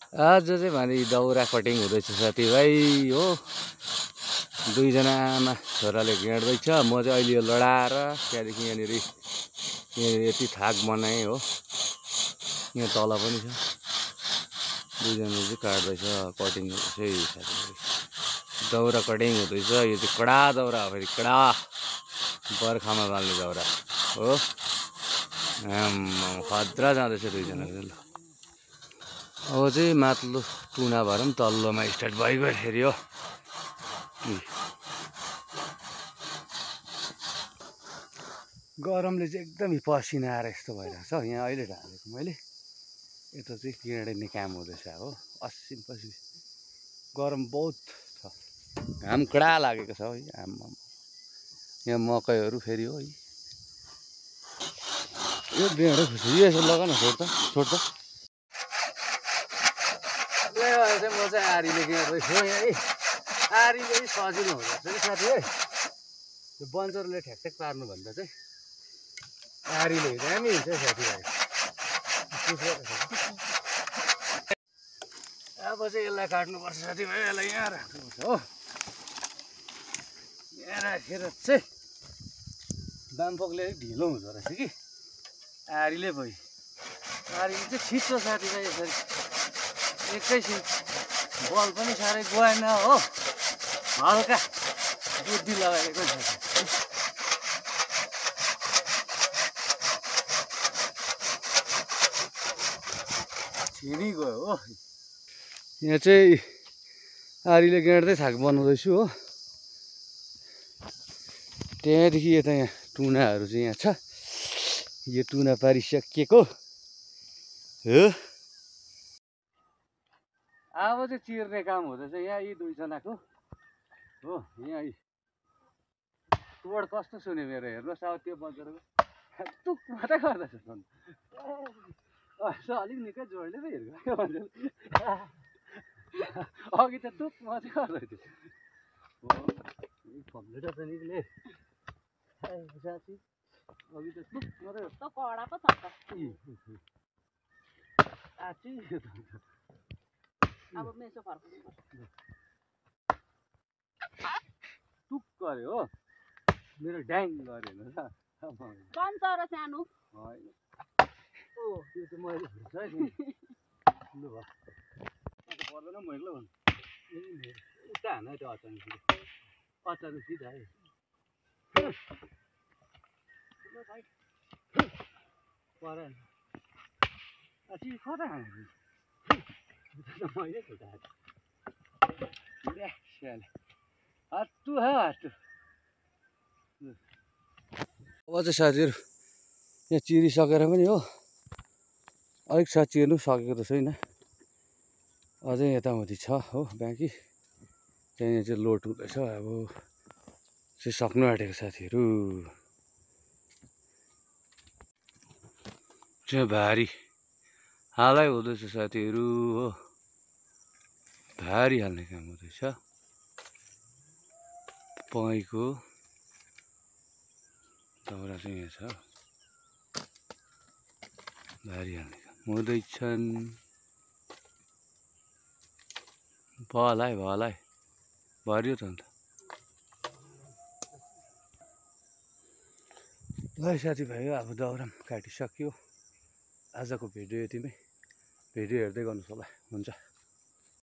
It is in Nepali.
आज चाहिँ भने दाउरा कटिङ हुँदैछ साथीभाइ हो। दुईजना आमा छोराले हिँड्दैछ, म चाहिँ अहिले यो लडाएर त्यहाँदेखि यहाँनिर यति थाक बनाएँ हो। यहाँ तल पनि छ, दुईजनाले चाहिँ काट्दैछ, कटिङ चाहिँ साथीभाइ। दाउरा कटिङ हुँदैछ। यो चाहिँ कडा दाउरा हो, फेरि कडा बर्खामा बाल्ने दाउरा हो। खतरा जाँदैछ दुईजनाको ल। अब चाहिँ माथिल्लो टुना भएर पनि तल्लोमा स्टार्ट भइगयो फेरि हो। गरमले चाहिँ एकदमै पसिना आएर यस्तो भइरहेको छ। यहाँ अहिले ढालेको मैले, यता चाहिँ किराडे काम हुँदैछ हो। असिन पछि गरम बहुत छ, घाम कडा लागेको छ है। आम्मा यहाँ मकैहरू फेरि हो। यो बेडै खुसी, यो यसो लगा न, छोड त। चाहिँ म चाहिँ आरीले गेड्दैछु यहाँ है। आरीले चाहिँ सजिलो हुँदो रहेछ कि साथी है। यो बन्चरले ठ्याकठ्याक पार्नुभन्दा चाहिँ आरीले दामी हुन्छ साथीभाइ। अब चाहिँ यसलाई काट्नुपर्छ साथीभाइ, यसलाई यहाँ राख्नुपर्छ हो। यहाँ राखेर चाहिँ बामफोकले अलिक ढिलो हुँदो रहेछ कि आरीले भयो। आरीले चाहिँ छिट्छ साथीभाइ, यसरी एकैछिन बल पनि साह्रै गएन हो। हल्का बुद्धि लगाएको छ। छिरी गयो हो। यहाँ चाहिँ आरीले गेड्दै थाक बनाउँदैछु हो। त्यहाँदेखि यता यहाँ टुनाहरू चाहिँ यहाँ छ। यो टुना पारिसकेको हो। अब चाहिँ चिर्ने काम हुँदैछ यहाँ यी दुईजनाको हो। यहाँ तोड कस्तो सुन्यो मेरो, हेर्नुहोस् अब त्यो बजारको टुक मात्रै गर्दैछ। अलिक निकै जोडले पो हेरेको अघि त टुक मात्रै गर्दै थियो। फम्लेटा त निक्ले साथी, अघि त टुक मात्रै कडा पो छ त। अब मेसो फर्काउनु टुक गऱ्यो हो, मेरो ड्याङ गऱ्यो हेर्नु त। कन्चर सानो होइन ओ, त्यो चाहिँ मैले फुर्छ है लु भयो पर्दैन मैले उता हान त्यो अचानक सिधा है परेन। चिज कता हाल्नु मैले छुट्याएको हातु हातु। अब चाहिँ साथीहरू यहाँ चिरिसकेर पनि हो, अलिक साथ चिर्नु सकेको त छैन, अझै यताउति छ हो बाँकी। त्यहाँनिर चाहिँ लोड हुँदैछ, अब चाहिँ सक्नु आँटेको साथीहरू। चाहिँ भारी हालै हुँदैछ साथीहरू हो, भारी हाल्ने काम हुँदैछ। पैको दाउरा चाहिँ यहाँ छ, भारी हाल्ने काम हुँदैछन्। भलाइ भर्यो त अन्त। ल साथीभाइ अब दाउरा पनि काटिसक्यो। आजको भिडियो यतिमै, भिडियो हेर्दै गर्नुहोस् होला, हुन्छ।